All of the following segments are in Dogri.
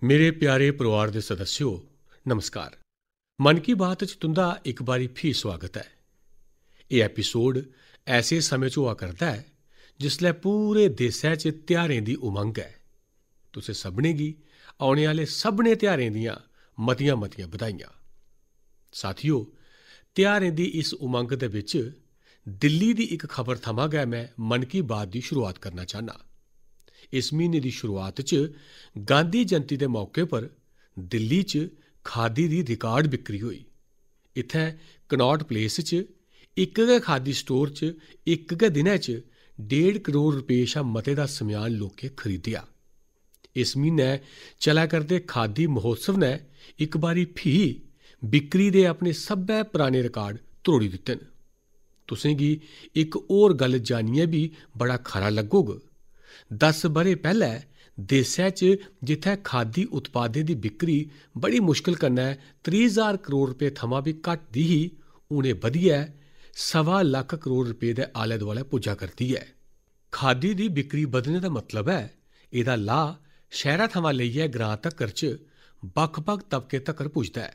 मेरे प्यारे परिवार के सदस्यों, नमस्कार। मन की बात च तुंदा एक बारी फ्ही स्वागत है। यह एपीसोड ऐसे समय च हुआ करता है जिसलै पूरे देशै च त्योहारें दी उमंग है। तुसें सभनें गी औने आह्ले सभनें त्योहारें दियां मतियां मतियां बधाइयां। साथियो, त्योहारें दी इस उमंग दे बिच दिल्ली दी इक खबर थमां गै मैं मन की बात दी शुरुआत करना चाहना। इस म्हीने दी शुरुआत च गांधी जयंती दे मौके पर दिल्ली च खादी दी रिकार्ड बिक्री होई। इत्थै कनॉट प्लेस च इक गै खादी स्टोर च इक गै दिनै च 1.5 करोड़ रपे शा मते दा समेयान लोकें खरीदेआ। इस म्हीनै चलै करदे खादी महोत्सव ने इक बारी फ्ही बिक्री दे अपने सब्भै पराने रिकार्ड त्रोड़ी दित्ते न। तुसें गी इक होर गल्ल जानियै बी बड़ा खरा लग्गोग। 10 ब'रे पैह्ले देशै च जित्थै खादी उत्पादें दी बिक्री बड़ी मुश्कल कन्नै 30,000 करोड़ रपे थमां बी घट्ट दी ही, हून एह् बधियै 1.25 लक्ख करोड़ रपे दे आले दुआले पुज्जा करदी ऐ। खादी दी बिक्री बधने दा मतलब ऐ एह्दा लाह् शैह्रा थमां लेइयै ग्रां तक्कर च बक्ख-बक्ख तबके तक्कर पुजदा ऐ।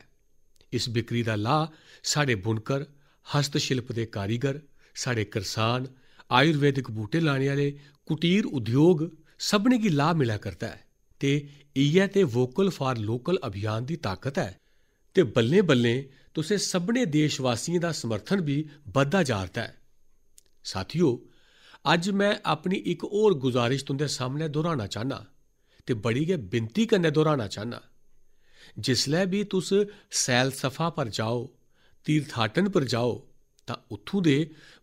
इस बिक्री दा लाह् साढ़े बुनकर, हस्तशिल्प दे कारीगर, साढ़े करसान, आयुर्वेदिक बूटे लाने आह्ले, कुटीर उद्योग सभनें गी लाह् मिला करदा ऐ। ते इ'यै ते वोकल फॉर लोकल अभियान दी ताकत है। ते बल्लें बल्लें तुसें सभनें देशवासियों का समर्थन भी बधदा जा'रदा है। साथियो, अज्ज मैं अपनी एक होर गुजारिश तुंदे सामने दोहराना चाहना ते बड़ी गै बिनती कन्नै दोहराना चाहना। जिसलै भी तुस सैलसफा पर जाओ, तीर्थाटन पर जाओ, तां उत्थूं दे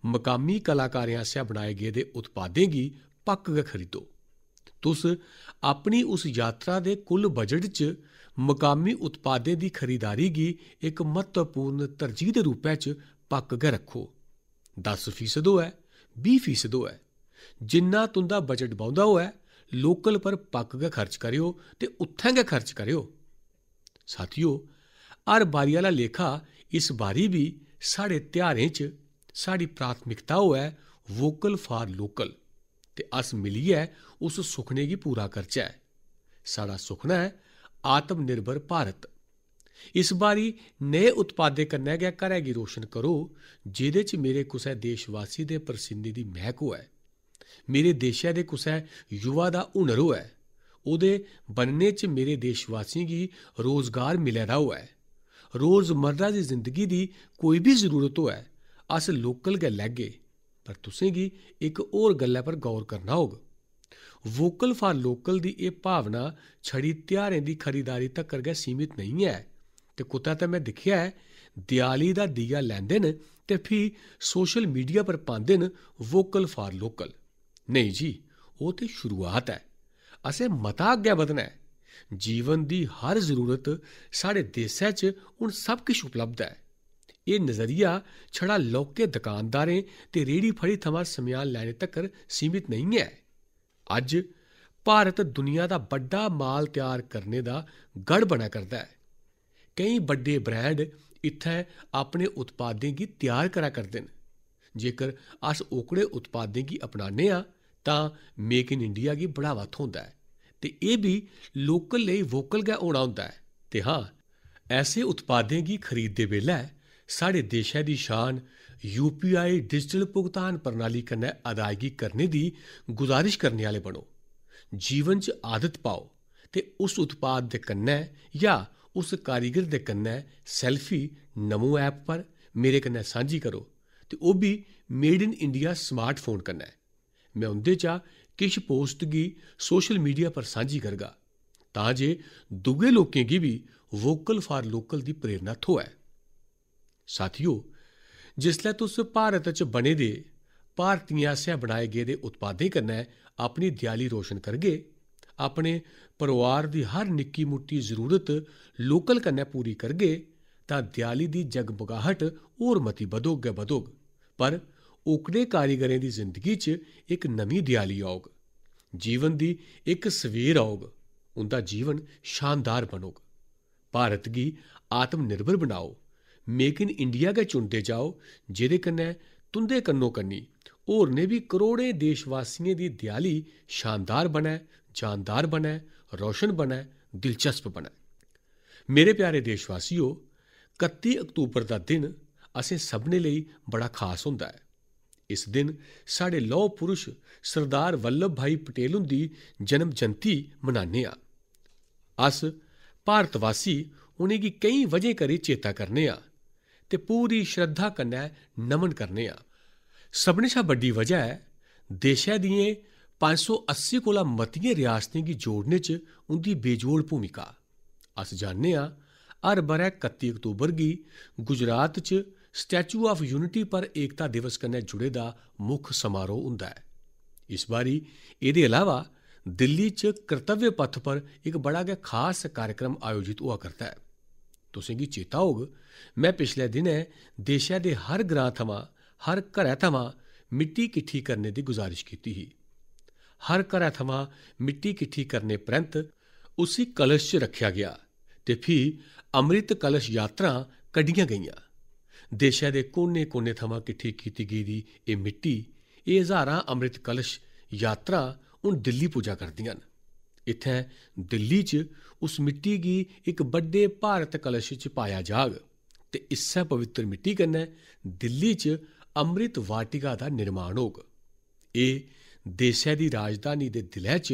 मकामी कलाकारें आसेआ बनाए गेदे उत्पादें गी पक्क गै खरीदो। तुस अपनी उस यात्रा दे कुल बजट च मकामी उत्पादें दी खरीदारी गी इक महत्वपूर्ण तरजीह दे रूपै च पक्क गै रखो। 10% होऐ, 20% होऐ, जिन्ना तुंदा बजट बौंह्दा होऐ, लोकल पर पक्क गै खर्च करेओ ते उत्थैं गै खर्च करेओ। साथियो, हर बारी आह्ला लेखा इस बारी बी साढ़े त्योहारें च साढ़ी प्राथमिकता होऐ वोकल फॉर लोकल ते अस मिलियै उस सुखने गी पूरा करचै। साढ़ा सुखना है आत्मनिर्भर भारत। इस बारी नए उत्पादें कन्नै गै घरै गी रोशन करो जेह्दे च मेरे कुसै देशवासी दे परसीने दी मैह्क होऐ, मेरे देशै दे कुसै युवा दा हुनर होऐ, ओह्दे बनने च मेरे देशवासियों गी रोजगार मिले दा होऐ, रोजमर्रा दी जिंदगी दी कोई भी जरूरत होऐ, अस लोकल गै लैगे। पर तुसें गी इक होर गल्लै पर गौर करना होग। वोकल फॉर लोकल दी एह् भावना छड़ी त्योहारें दी खरीदारी तक्कर गै सीमित नेईं ऐ। ते कुतै ते मैं दिक्खेआ ऐ देआली दा दीया लैंदे न ते फ्ही सोशल मीडिया पर पांदे न वोकल फॉर लोकल। नेईं जी, ओह् ते शुरुआत ऐ। असें मता अग्गै बधना ऐ। जीवन दी हर जरूरत साढ़े देशै च हून सब किश उपलब्ध ऐ। एह् नजरिया छड़ा लौह्के दुकानदारें ते रेह्ड़ी फड़ी थमां समेयान लैने तक्कर सीमित नेईं ऐ। अज्ज भारत दुनिया दा बड्डा माल त्यार करने दा गढ़ बनै करदा ऐ। केईं बड्डे ब्रांड इत्थै अपने उत्पादें गी त्यार करा करदे न। जेकर अस ओकड़े उत्पादें गी अपनाने आं तां मेक इन इंडिया गी बढ़ावा थ्होंदा ऐ ते एह् बी लोकल लेई वोकल गै होना होंदा ऐ। ते हां, ऐसे उत्पादें गी खरीददे बेल्लै साढ़े देशै दी शान UPI डिजिटल भुगतान प्रणाली कन्नै अदायगी करने दी गुजारिश करने आह्ले बनो। जीवन च आदत पाओ ते उस उत्पाद दे कन्नै या उस कारीगर दे कन्नै सैल्फी नमो ऐप पर मेरे कन्नै सांझी करो ते ओह् be made in India smartphone कन्नै। मैं उं'दे चा किश पोस्ट गी सोशल मीडिया पर सांझी करगा तां जे दुए लोकें गी बी वोकल फॉर लोकल दी प्रेरणा थ्होऐ। साथियो, जिसलै तुस भारत च बने दे भारतीयें आसेआ बनाए गेदे उत्पादें कन्नै अपनी देआली रोशन करगे, अपने परोआर दी हर निक्की मुट्टी जरूरत लोकल कन्नै पूरी करगे, तां देआली दी जगमगाहट होर मती बधोग गै बधोग। पर ओकड़े कारीगरें दी जिंदगी च इक नमीं देआली औग, जीवन दी इक सवेर औग, उंदा जीवन शानदार बनोग। भारत गी आत्मनिर्भर बनाओ, मेक इन इंडिया गै चुनदे जाओ जेह्दे कन्नै तुंदे कन्नो कन्नी होरनें बी करोड़ें देशवासियें दी देआली शानदार बनै, जानदार बनै, रोशन बने, दिलचस्प बने। मेरे प्यारे देशवासियों, 31 अक्तूबर का दिन असें सबने लिए बड़ा खास होंदा है। इस दिन साढ़े लौह पुरुष सरदार वल्लभ भाई पटेल हुंदी जन्म जयंती मनाने आ। अस भारतवासी उनेंगी कई वजह करी चेता करने आ ते पूरी श्रद्धा कन्नै नमन करने आ। सभनें शा बड्डी वजह है देशै दियें 580 कोला मतियें रियासतें गी जोड़ने च उंदी बेजोड़ भूमिका। अस जानने आ हर ब'रै 31 अक्तूबर गी गुजरात च स्टैचू ऑफ यूनिटी पर एकता दिवस कन्नै जुड़े दा मुक्ख समारोह हुंदा है। इस बारी एह्दे अलावा दिल्ली च कर्तव्य पथ पर एक बड़ा गै खास कार्यक्रम आयोजित होआ करदा है। तुसेंगी चेता होग, मैं पिछले दिनें देशै दे हर ग्रां थमां, हर घरै थमां मिट्टी किट्ठी करने दी गुजारिश कीती ही। हर घरै थमां मिट्टी किट्ठी करने परैंत उसी कलश च रखेआ गेआ ते फ्ही अमृत कलश यात्रा कड्ढियां गेइयां। देशै दे कोने कोने थमां किट्ठी कीती गेदी एह् मिट्टी, एह् हजारां अमृत कलश यात्रा हून दिल्ली पुज्जा करदियां न। इत्थैं दिल्ली च उस मिट्टी गी इक बड्डे भारत कलश च पाया जाग ते इस्सै पवित्र मिट्टी कन्नै दिल्ली च अमृत वाटिका दा निर्माण होग। एह् देशै दी राजधानी दे दिलै च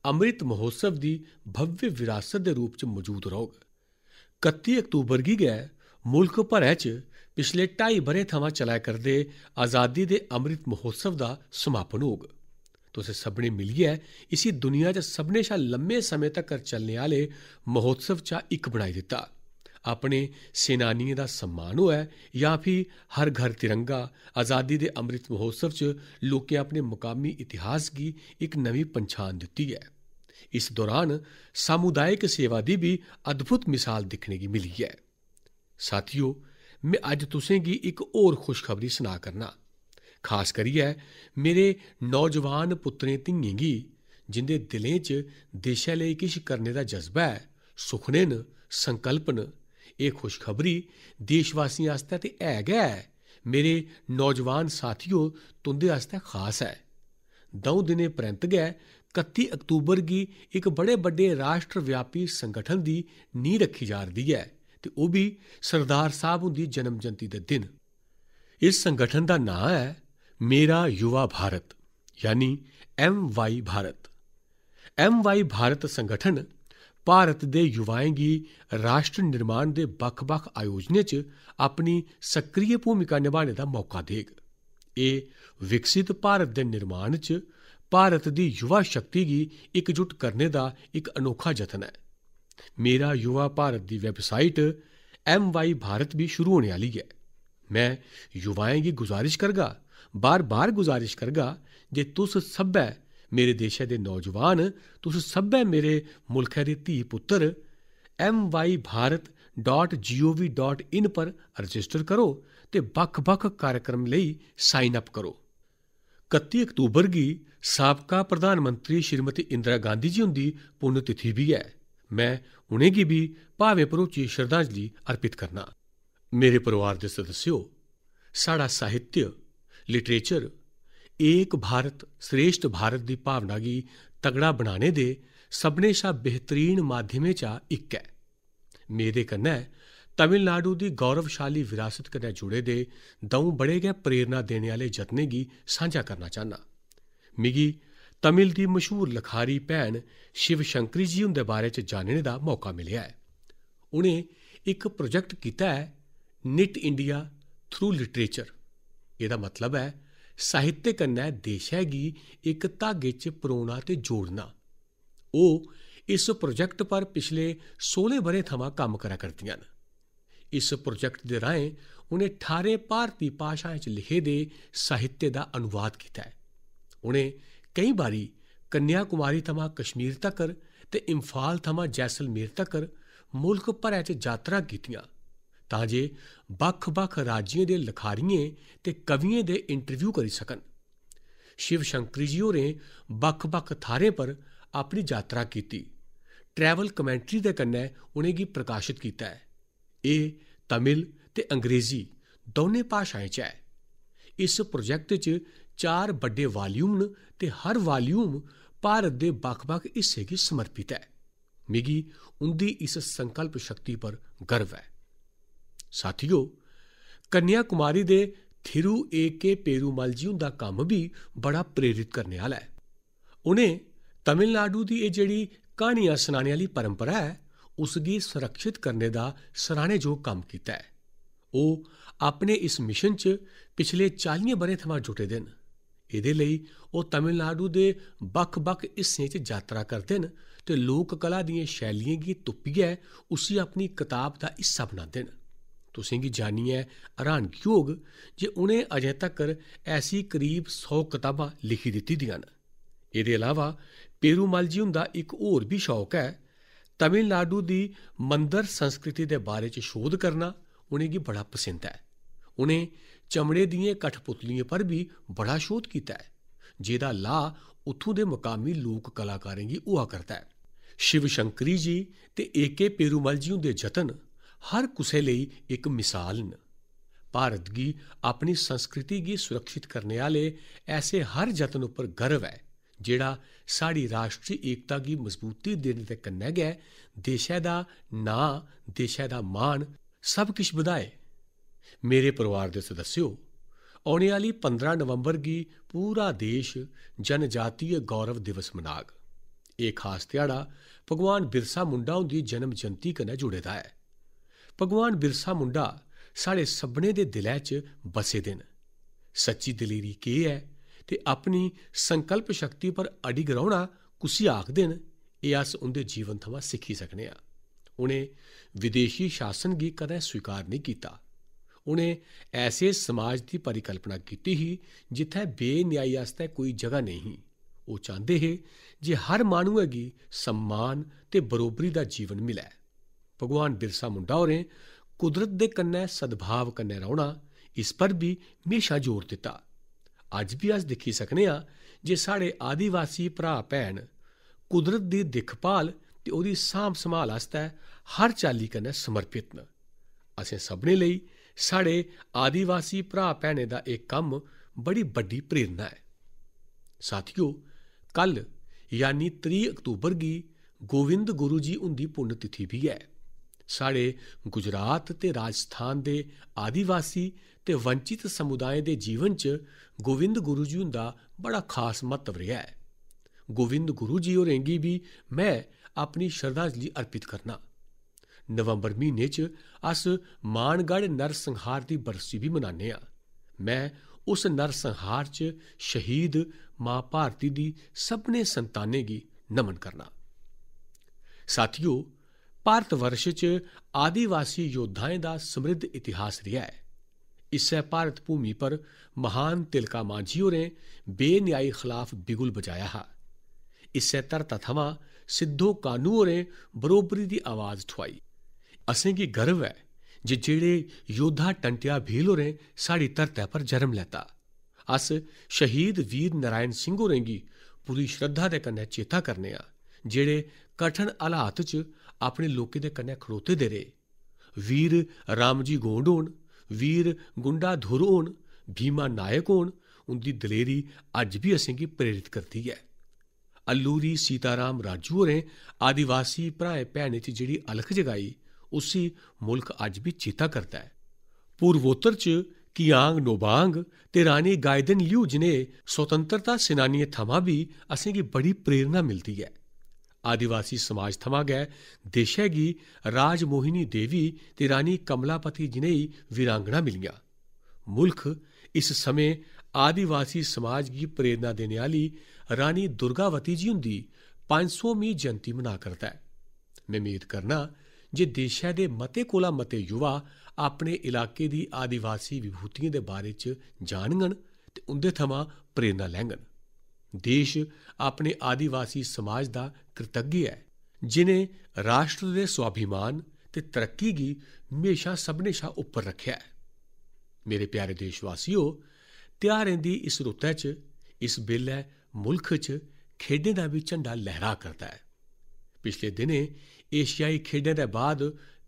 अमृत महोत्सव दी भव्य विरासत दे रूप च मौजूद रौह्ग। 31 अक्तूबर गी गै मुल्क भरै च पिछले 2.5 ब'रें थमां चलै करदे आज़ादी दे अमृत महोत्सव दा समापन होग। तुसें सभनें मिलियै इसी दुनिया च सभनें शा लम्मे समें तक्कर चलने आह्ले महोत्सव चा इक बनाई दित्ता। अपने सेनानियें दा सम्मान होऐ जां फ्ही हर घर तिरंगा, आज़ादी दे अमृत महोत्सव च लोकें अपने मुकामी इतिहास गी इक नवीं पंछान दित्ती ऐ। इस दौरान सामुदायिक सेवा दी भी अद्भुत मिसाल दिक्खने गी मिली ऐ। साथियो, मैं अज्ज तुसें गी इक होर खुशखबरी सना करना, खास करियै मेरे नौजवान पुत्तरें धियें गी जिंदे दिलें च देशै लेई किश करने दा जज्बा ऐ, सुखने न, संकल्प न। एह् खुशखबरी देशवासियें आस्तै ते है गै है, मेरे नौजवान साथियो तुंदे आस्तै खास है। 2 दिनें परैंत गै 31 अक्तूबर गी इक बड़े बड्डे राष्ट्रव्यापी संगठन दी नींह रखी जा'रदी ऐ ते ओह् बी सरदार साहब हुंदी जन्म जयंती दे दिन। इस संगठन दा नां है मेरा युवा भारत, यानी MY भारत। MY भारत संगठन भारत दे युवाएं गी राष्ट्र निर्माण दे बक्ख-बक्ख आयोजनें च अपनी सक्रिय भूमिका निभाने दा मौका देग। एह् विकसित भारत दे निर्माण च भारत दी युवा शक्ति गी इकजुट करने दा इक अनोखा जतन है। मेरा युवा भारत दी वैबसाइट MY भारत भी शुरू होने आह्ली ऐ। मैं युवाएं गी गुजारिश करगा, बार-बार गुजारिश करगा जे तुस सब्भै मेरे देशै दे नौजवान, तुस सब्भै मेरे मुल्खै दे धी पुत्तर mybharat.gov.in पर रजिस्टर करो ते बक्ख-बक्ख कार्यक्रम लेई साइन अप करो। 31 अक्तूबर गी साबका प्रधानमंत्री श्रीमती इंदिरा गांधी जी हुंदी पुण्यतिथि भी है। मैं उनेंगी भी भावें भरोची श्रद्धांजलि अर्पित करना। मेरे परिवार दे सदस्यो, साढ़ा साहित्य, लिटरेचर एक भारत श्रेष्ठ भारत दी भावना गी तगड़ा बनाने दे सभनें शा बेहतरीन माध्यमें चा इक है। मेरे कन्नै तमिलनाडु दी गौरवशाली विरासत कन्नै जुड़े दे 2 बड़े गै प्रेरणा देने आह्ले जतनें गी सांझा करना चाह्न्नां। मिगी तमिल दी मशहूर लखारी भैन शिव शंकरी जी हुंदे बारे च जानने दा मौका मिलेआ है। उ'नें इक प्रोजेक्ट कीता है, निट इंडिया थ्रू लिटरेचर। एह्दा मतलब है साहित्य कन्नै देशै गी इक धागे च परोना ते जोड़ना। ओह् इस प्रोजेक्ट पर पिछले 16 ब'रें थमां कम्म करा करदियां न। इस प्रोजेक्ट दे राहें उ'नें 18 भारती भाशाएं च लिखे दे साहित्य दा अनुवाद कीता है। उ'नें केईं बारी कन्याकुमारी थमां कश्मीर तक्कर ते इम्फाल थमां जैसलमेर तक्कर मुल्क भरै च यात्रा कीतियां तां जे बक्ख-बक्ख राज्यें दे लखारियें ते कवियें दे इंटरव्यू करी सकन। शिव शंकरी जी होरें बक्ख-बक्ख थाह्रें पर अपनी यात्रा कीती, ट्रैवल कमेंट्री दे कन्नै उ'नेंगी प्रकाशित कीता है। एह् तमिल ते अंग्रेजी दौनें भाशाएं च है। इस प्रोजेक्ट च 4 बड्डे वाल्यूम न ते हर वाल्यूम भारत दे बक्ख-बक्ख हिस्से गी समर्पित है। मिगी उंदी इस संकल्प शक्ति पर गर्व है। साथियों, कन्याकुमारी दे थिरु ए.के. पेरूमल जी हुंदा कम्म भी बड़ा प्रेरित करने आह्ला है। उ'नें तमिलनाडु दी एह् जेह्ड़ी क्हानियां सनाने आह्ली परंपरा है उसगी सुरक्षित करने दा सराह्नेजोग कम्म कीता है। ओह् अपने इस मिशन च पिछले 40 ब'रें थमां जुटे दे न। एह्दे लेई ओह् तमिलनाडु दे बक्ख-बक्ख हिस्सें च यात्रा करदे न ते लोक कला दियें शैलियें गी तुप्पियै उसी अपनी कताब दा हिस्सा बनांदे न। तुसें गी जानियै हैरानगी होग जे उ'नें अजें तक्कर ऐसी करीब 100 कताबां लिखी दित्ती दियां न। एह्दे अलावा पेरूमल जी हुंदा इक होर बी शौक है। तमिलनाडु दी मंदर संस्कृति दे बारे च शोध करना उ'नेंगी बड़ा पसंद है। उ'नें चमड़े दियें कठपुतलियें पर भी बड़ा शोध कीता है, जेह्दा लाह् उत्थूं दे मकामी लोक कलाकारें गी होआ करदा है। शिव शंकरी जी ते ए.के. पेरूमल जी हुंदे जतन हर कुसै लेई इक मिसाल न। भारत गी अपनी संस्कृति गी सुरक्षित करने आह्ले ऐसे हर जतन उप्पर गर्व है जेह्ड़ा साढ़ी राश्ट्री एकता गी मजबूती देने दे कन्नै गै देशै दा नांऽ, देशै दा मान सब किश बधाए। मेरे परिवार दे सदस्यो, औने आह्ली 15 नवंबर गी पूरा देश जनजातीय गौरव दिवस मनाग। एह् खास ध्याड़ा भगवान बिरसा मुंडा हुंदी जन्म जयंती कन्नै जुड़े दा है। भगवान बिरसा मुंडा साढ़े सभनें दे दिलै च बसे दे न। सच्ची दलेरी केह् है ते अपनी संकल्प शक्ति पर अडिग रौह्ना कुसी आखदे न, एह् अस उंदे जीवन थमां सिक्खी सकने आं। उ'नें विदेशी शासन गी कदें स्वीकार नहीं कीता। उ'नें ऐसे समाज दी परिकल्पना कीती ही जित्थै बेन्यायी आस्तै कोई जगह नेईं ही। ओह् चांह्दे हे जे हर माह्नुए गी सम्मान ते बरोबरी दा जीवन मिलै। भगवान बिरसा मुंडा होरें कुदरत दे कन्नै सद्भाव कन्नै रौह्ना इस पर भी म्हेशा जोर दित्ता। अज्ज भी अस दिक्खी सकने आं जे साढ़े आदिवासी भ्राऽ भैन कुदरत दी दिक्खभाल ते ओह्दी सांभ संभाल आस्तै हर चाल्ली कन्नै समर्पित न। असें सभनें लेई साढ़े आदिवासी भ्राऽ भैनें दा एह् कम्म बड़ी बड्डी प्रेरणा है। साथियो, कल यानी 30 अक्तूबर गी गोविंद गुरु जी हुंदी पुण्यतिथि भी है। साढ़े गुजरात ते राजस्थान दे आदिवासी ते वंचित समुदायें दे जीवन च गोविंद गुरु जी हुंदा बड़ा खास महत्व रेहा है। गोविंद गुरु जी होरें गी भी मैं अपनी श्रद्धांजलि अर्पित करना। नवंबर म्हीने च अस मानगढ़ नरसंहार दी बरसी भी मनाने आं। मैं उस नरसंहार च शहीद मां भारती दी सभनें संतानें गी नमन करना। साथियो, भारत वर्ष च आदिवासी योद्धाएं दा समृद्ध इतिहास रेहा है। इस्सै भारत भूमि पर महान तिलका मांझी होरें बेन्यायी खलाफ बिगुल बजाया हा। इस्सै धरता थमां सिद्धो कान्हू होरें बरोबरी दी आवाज़ ठुआई। असेंगी गर्व है जे जेह्ड़े योद्धा टंट्या भील होरें साढ़ी धरतै पर जन्म लैता। अस शहीद वीर नारायण सिंह होरें गी पूरी श्रद्धा दे कन्नै चेता करने आं, जेह्ड़े कठन हालात च अपने लोकें दे कन्नै खड़ोते दे रेह्। वीर रामजी गोंड होन, वीर गुंडा धुर होन, भीमा नायक होन, उंदी दलेरी अज्ज भी असेंगी प्रेरित करदी है। अल्लूरी सीताराम राजू होरें आदिवासी भ्राएं भैनें च जेह्ड़ी अलख जगाई उसी मुल्ख अज्ज भी चेता करदा है। पूर्वोत्तर च कियांग नोबांग ते रानी गाइदन ल्यू जनेह् स्वतंत्रता सेनानियें थमां भी असेंगी बड़ी प्रेरणा मिलदी है। आदिवासी समाज थमां गै देशै गी राजमोहिनी देवी ते रानी कमलापति जनेही वीरांगना मिलियां। मुल्ख इस समें आदिवासी समाज गी प्रेरणा देने आह्ली रानी दुर्गावती जी हुंदी 500वीं जयंती मना करदा है। मैं मेद करना जे देशै दे मते कोला मते युवा अपने इलाके दी आदिवासी विभूतियें दे बारे च जानङन ते उंदे थमां प्रेरणा लैङन। देश अपने आदिवासी समाज दा कृतज्ञ है, जिनें राष्ट्र दे स्वाभिमान ते तरक्की गी म्हेशा सभनें शा उप्पर रक्खेआ है। मेरे प्यारे देशवासियो, त्योहारें दी इस रुत्तै च इस बेल्लै मुल्ख च खेड्डें दा बी झंडा लहरा करदा है। पिछले दिनें एशियाई खेड्डें दे बाद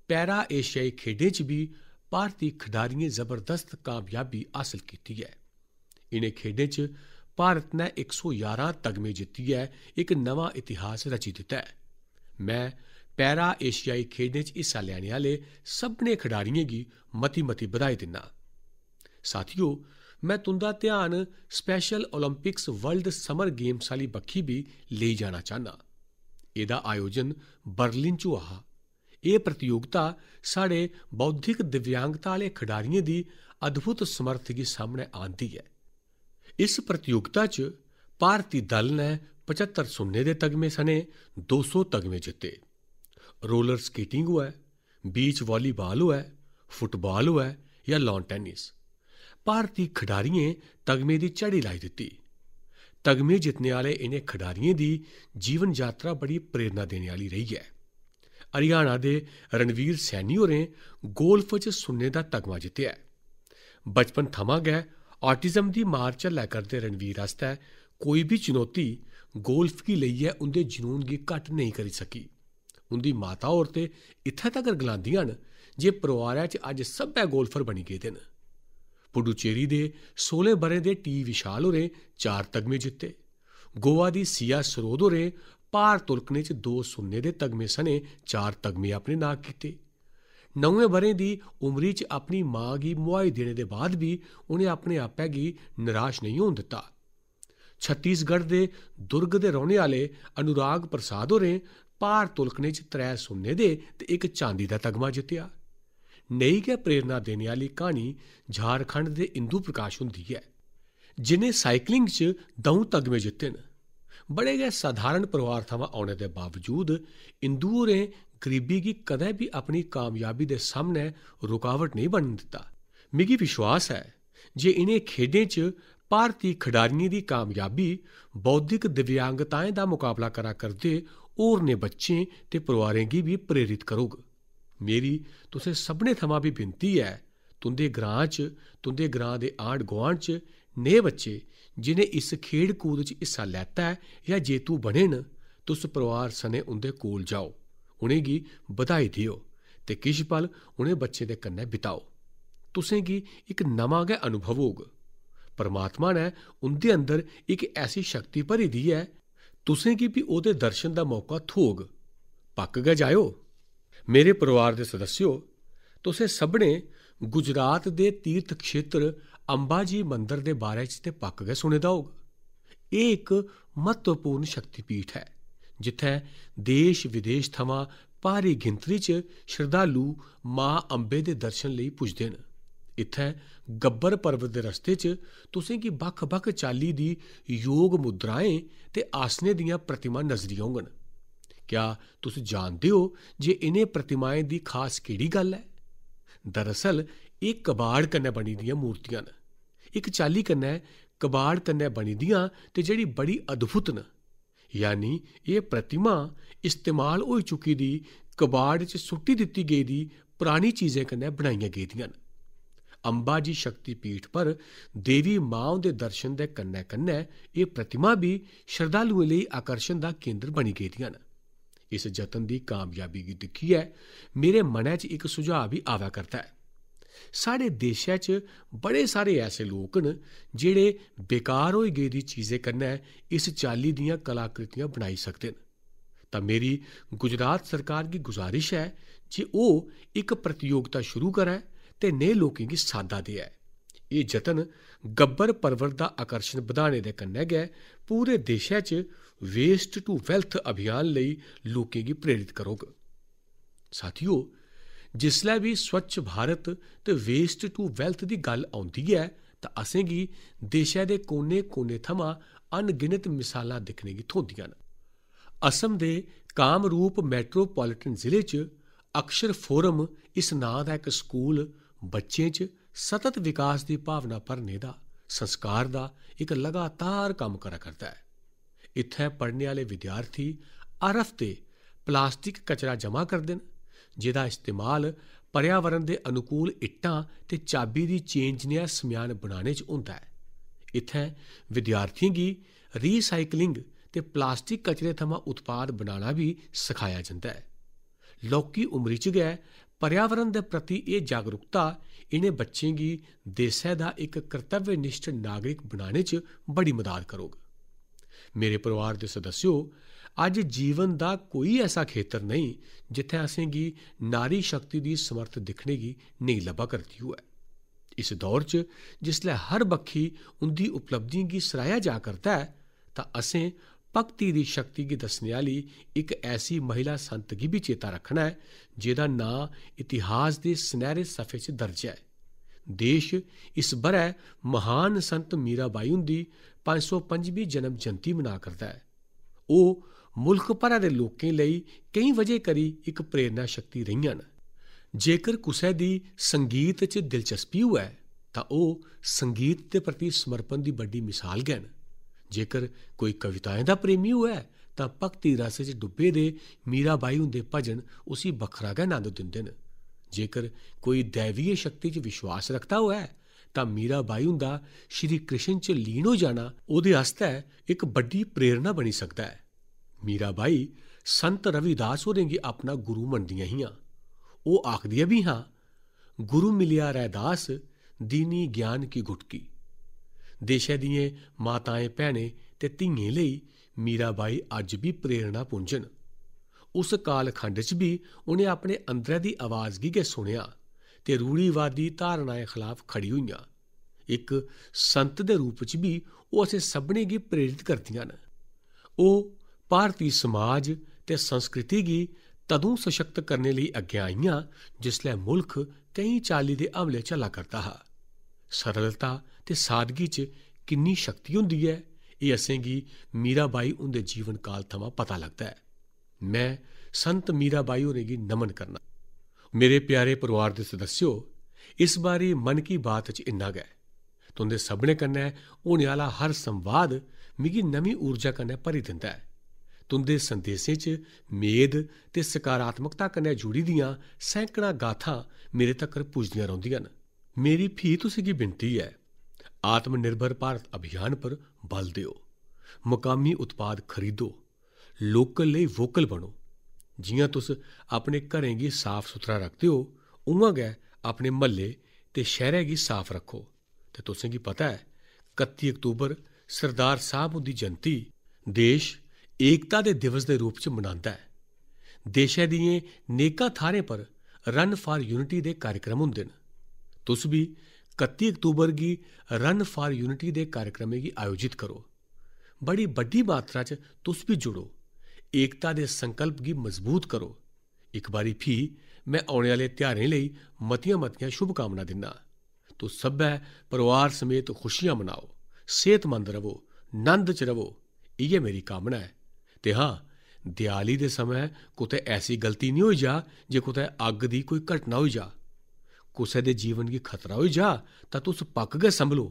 पैरा एशियाई खेड्डें च भी भारती खिडारियें जबरदस्त कामयाबी हासल कीती है। इनें खेड्डें च भारत ने 111 तगमे जित्तियै इक नवां इतिहास रची दित्ता है। मैं पैरा एशियाई खेडें च हिस्सा लैने आह्ले सभनें खडारियें गी मती मती बधाई दिन्ना। साथियो, मैं तुंदा ध्यान special Olympics world summer games आह्ली बक्खी भी लेई जाना चाह्न्ना। एह्दा आयोजन बर्लिन च होआ हा। एह् प्रतियोगिता साढ़े बौद्धिक दिव्यांगता आह्ले खडारियें दी अद्भुत समर्थ गी सामनै आंदी ऐ। इस प्रतियोगिता च भारती दल ने 75 सुन्ने दे तगमे सने 200 तगमे जित्ते। रोलर स्केटिंग होऐ, बीच वॉलीबॉल होऐ, फुटबॉल होऐ या लॉन टेनिस, भारती खडारियें तगमे दी झड़ी लाई दित्ती। तगमे जितने आह्ले इनें खडारियें दी जीवन यात्रा बड़ी प्रेरणा देने आह्ली रेही ऐ। हरियाणा दे रणवीर सैनी होरें गोल्फ च सुन्ने दा तगमा जित्तेआ ऐ। बचपन थमां गै ऑटिज्म दी मार झल्लै करदे रणवीर आस्तै कोई भी चुनौती गोल्फ गी लेइयै उंदे जनून गी घट्ट नेईं करी सकी। उंदी माता होर ते इत्थै तगर गलांदियां न जे परोआरै च अज्ज सब्भै गोल्फर बनी गेदे न। पुडुचेरी दे 16 ब'रें दे टी विशाल होरें 4 तगमे जित्ते। गोवा दी सिया सरोद होरें भार तुलकने च 2 सुन्ने दे तगमे सने 4 तगमे अपने नां कीते। 9 ब'रें दी उमरी च अपनी मां गी मुहाई देने दे बाद बी उनें अपने आपै गी निराश नेईं होन दित्ता। छत्तीसगढ़ दे दुर्ग दे रौह्ने आह्ले अनुराग प्रसाद होरें भार तुलकने च 3 सुन्ने दे ते 1 चांदी दा तगमा जित्तेआ। नेही गै प्रेरणा देने आह्ली क्हानी झारखंड दे इंदू प्रकाश हुंदी ऐ, जिनें साइकलिंग च 2 तगमे जित्ते न। बड़े गै सधारण परोआर थमां औने दे बावजूद इंदू होरें गरीबी गी कदें भी अपनी कामयाबी दे सामनै रुकावट नहीं बनन दित्ता। मिगी विश्वास है जे इनें खेडें च भारती खडारियें दी कामयाबी बौद्धिक दिव्यांगताएं दा मुकाबला करा करदे होरनें बच्चें ते परोआरें गी भी प्रेरित करोग। मेरी तुसें सभनें थमां भी विनती ऐ, तुंदे ग्रां च, तुंदे ग्रां दे आंढ गुआंढ च नेह् बच्चे जिनें इस खेड कूद च हिस्सा लैता ऐ या जेतू बने न, तुस परोआर सने उंदे कोल जाओ, उनेंगी बधाई देओ ते किश पल उनें बच्चें दे कन्नै बिताओ। तुसें गी इक नमां गै अनुभव होग। परमात्मा ने उंदे अंदर इक ऐसी शक्ति भरी दी ऐ, तुसें गी भी ओह्दे दर्शन दा मौका थ्होग। पक्क गै जायो। मेरे परोआर दे सदस्यो, तुसें सभनें गुजरात दे तीर्थ क्षेत्र अंबाजी मंदर दे बारे च ते पक्क गै सुने दा होग। एह् इक महत्वपूर्ण शक्तिपीठ है, जित्थै देश विदेश थमां भारी गिनतरी च श्रद्धालु मां अंबे दे दर्शन लेई पुजदे न। इत्थै गब्बर पर्वत दे रस्ते च तुसें गी बक्ख-बक्ख चाल्ली दी योग मुद्राएं ते आसनें दियां प्रतिमां नजरी औङन। क्या तुस जानदे हो जे इनें प्रतिमाएं दी खास केह्ड़ी गल्ल ऐ? दरअसल एह् कबाड़ कन्नै बनी दियां मूर्तियां न। इक चाल्ली कन्नै कबाड़ कन्नै बनी दियां ते जेह्ड़ी बड़ी अद्भुत न। यानी एह् प्रतिमा इस्तेमाल होई चुकी दी कबाड़ च सुट्टी दित्ती गेदी पुरानी चीजें कन्नै बनाइयां गेदियां न। अंबाजी शक्तिपीठ पर देवी मां दे दर्शन दे कन्नै कन्नै एह् प्रतिमा भी श्रद्धालुएं लेई आकर्षण दा केंद्र बनी गेदियां न। इस जतन दी कामयाबी गी दिक्खियै मेरे मनै च इक सुझाव बी आवा करदा है। साढ़े देशै च बड़े सारे ऐसे लोक न जेह्ड़े बेकार होई गेदी चीजें कन्नै इस चाल्ली दियां कलाकृतियां बनाई सकदे न। तां मेरी गुजरात सरकार गी गुजारिश है जे ओह् इक प्रतियोगिता शुरू करै ते नेह् लोकें गी साद्दा देऐ। एह् जतन गब्बर पर्वत दा आकर्षण बधाने दे कन्नै गै पूरे देशै च वेस्ट टू वेल्थ अभियान लेई लोकें गी प्रेरित करोग। साथियो, जिसलै भी स्वच्छ भारत ते वेस्ट टू वेल्थ दी गल्ल औंदी ऐ तां असेंगी देशै दे कोने-कोने थमां अनगिनत मिसालां दिक्खने गी थ्होंदियां न। असम दे कामरूप मैट्रोपॉलिटन जिले च अक्षर फोरम इस नांऽ दा इक स्कूल बच्चें च सतत विकास दी भावना भरने दा, संस्कार दा इक लगातार कम्म करा करदा है। इत्थै पढ़ने आह्ले विद्यार्थी हर हफ्ते प्लास्टिक कचरा जमा करदे न, जेह्दा इस्तेमाल पर्यावरण दे अनुकूल इट्टां ते चाबी दी चेन जनेहा समेयान बनाने च होंदा ऐ। इत्थै विद्यार्थियें गी रीसाइकलिंग ते प्लास्टिक कचरे थमां उत्पाद बनाना भी सखाया जंदा है। लौह्की उमरी च गै पर्यावरण दे प्रति एह् जागरूकता इनें बच्चें गी देशै दा इक कर्तव्यनिष्ठ नागरिक बनाने च बड़ी मदद करोग। मेरे परोआर दे सदस्यो, अज जीवन का कोई ऐसा खेतर नहीं जिथे असेंगी नारी शक्ति की समर्थ दिखने की नहीं लभा करती है। इस दौर च जिसलै हर बक्खी उंदी उपलब्धियों की सराहया जा करता है तां असें भगती की शक्ति की दसने आली एक ऐसी महिला संत की भी चेता रखना है जिहदा नां इतिहास के सुनहरे सफ़े च दर्ज है। देश इस बरै महान संत मीराबाई उंदी 505वीं जन्म जयंती मना करता है। ਉਹ मुल्क भरै दे लोकें लई कई वजह करी एक प्रेरणा शक्ति रहियां न। जेकर कुसै दी संगीत च दिलचस्पी होऐ तां ओह संगीत दे प्रति समर्पण की बड़ी मिसाल गै न। जेकर कोई कविताएं दा प्रेमी होऐ तां भगती रस च डुब्बे दे मीराबाई हुंदे भजन उसी बखरा गै आनंद दिंदे न। जेकर कोई दैवीय शक्ति च विश्वास रखदा होऐ तां मीराबाई हुंदा श्री कृष्ण च लीन हो जाना ओहदे आस्तै एक बड़ी प्रेरणा बनी सकदा है। मीराबाई संत रविदास होरें गी अपना गुरु मनदियां हियां। ओह आखदियां भी हां, गुरु मिलिया रैदास दीनी ज्ञान की गुटकी। देशै दियें माताएं भैनें ते धियें लेई मीराबाई अज भी प्रेरणा पुंज न। उस कालखंड च भी उनें अपने अंदरै दी आवाज़ गी गै सुनिया ते रूढ़ीवादी धारणाएं खिलाफ खड़ी होईयां। एक संत दे रूप च भी ओह असें सभनें गी प्रेरित करदियां न। ओह भारती समाज ते संस्कृति गी तदों सशक्त करने लई अग्गें आईयां जिसलै मुल्ख कई चाल्ली दे हमले झल्ला करदा हा। सरलता ते सादगी च किन्नी शक्ति हुंदी ऐ एह् असेंगी मीराबाई उंदे जीवन काल थमां पता लगदा है। मैं संत मीराबाई होरें गी नमन करना। मेरे प्यारे परिवार दे सदस्यो, इस बारी मन की बात च इन्ना गै। तुंदे सभनें कन्नै होने आह्ला हर संवाद मिगी नमीं ऊर्जा कन्नै भरी दिंदा है। तुंदे संदेशें च मेद ते सकारात्मकता कन्नै जुड़ी दियां सैकड़ां गाथां मेरे तक्कर पुजदियां रौंह्दियां न। मेरी फ्ही तुसें गी विनती है, आत्मनिर्भर भारत अभियान पर बल देओ, मुकामी उत्पाद खरीदो, लोकल लेई वोकल बनो। जियां तुस अपने घरें गी साफ सुथरा रखदे हो उआं गै अपने म्हल्ले ते शहरै गी साफ रखो। ते तुसें गी पता है 31 अक्तूबर सरदार साहब हुंदी जयंती देश एकता दे दिवस दे रूप च मनांदा है। देशै दियें नेकां थाह्रें पर रन फॉर यूनिटी दे कार्यक्रम हुंदे न। तुस भी 31 अक्तूबर गी रन फॉर यूनिटी दे कार्यक्रमें गी आयोजित करो। बड़ी बड्डी मात्रा च तुस भी जुड़ो, एकता दे संकल्प गी मजबूत करो। इक बारी फ्ही मैं औने आह्ले ध्यारें लेई मतियां मतियां शुभकामनां दिन्ना। तुस सब्भै परिवार समेत खुशियां मनाओ, सेहतमंद रवो, नंद च रवो, इ'यै मेरी कामना है। ते हां, दियाली दे समय कुतै ऐसी गलती नहीं होई जा जे कुतै अग्ग दी कोई घटना होई जा, कुसै दे जीवन गी खतरा होई जा तां तुस पक्क गै संभलो,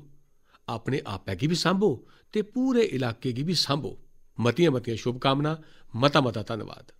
अपने आपै गी बी सांभो ते पूरे इलाके गी बी सांभो। मतियां मतियां शुभकामनां, मता मता धन्नवाद।